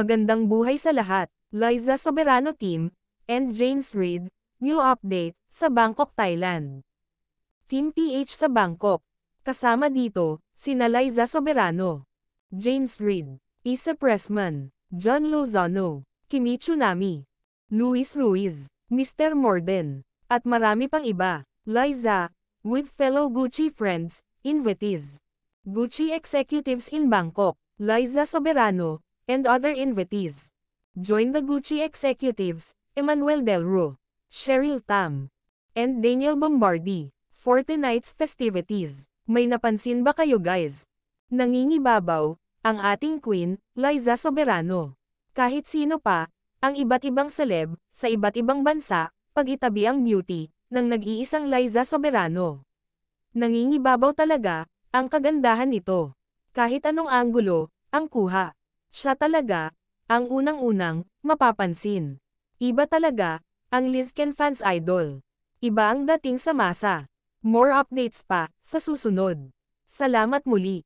Magandang buhay sa lahat, Liza Soberano Team, and James Reid, new update, sa Bangkok, Thailand. Team PH sa Bangkok. Kasama dito, sina Liza Soberano, James Reid, Isa Pressman, John Lozano, Kimi Tsunami, Luis Ruiz, Mr. Morden, at marami pang iba. Liza, with fellow Gucci friends, invitees. Gucci executives in Bangkok, Liza Soberano, and other invitees. Join the Gucci executives, Emmanuel Delro, Cheryl Tam, and Daniel Bombardi, for tonight's festivities. May napansin ba kayo guys? Nangingibabaw, ang ating queen, Liza Soberano. Kahit sino pa, ang iba't ibang celeb, sa iba't ibang bansa, pag-itabi ang beauty, ng nag-iisang Liza Soberano. Nangingibabaw talaga, ang kagandahan nito. Kahit anong anggulo, ang kuha. Siya talaga, ang unang-unang, mapapansin. Iba talaga, ang Lizken fans idol. Iba ang dating sa masa. More updates pa, sa susunod. Salamat muli.